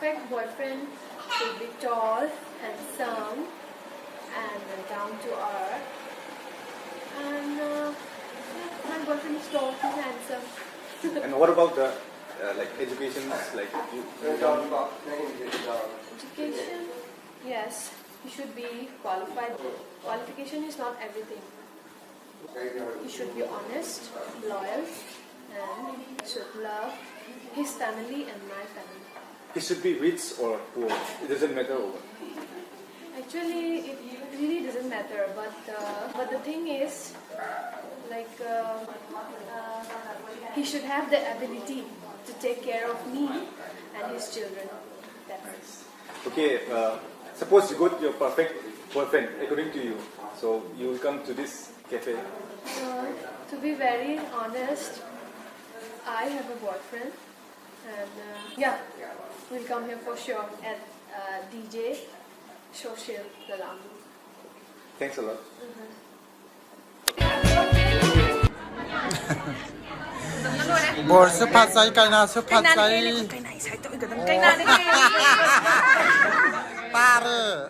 perfect boyfriend should be tall, handsome, and down to earth. And my boyfriend is tall, he's handsome. And what about the like education? Like Education, yes, he should be qualified. Qualification is not everything. He should be honest, loyal, and should love his family and my family. he should be rich or poor? It doesn't matter. Actually, it really doesn't matter. But the thing is, like he should have the ability to take care of me and his children. That's it. Okay. Suppose you got your perfect boyfriend according to you. So you will come to this cafe. To be very honest, I have a boyfriend, and yeah, we'll come here for sure at DJ Social Galam. Thanks a lot. Bor sư phát say cái nào sư phát say ba rồi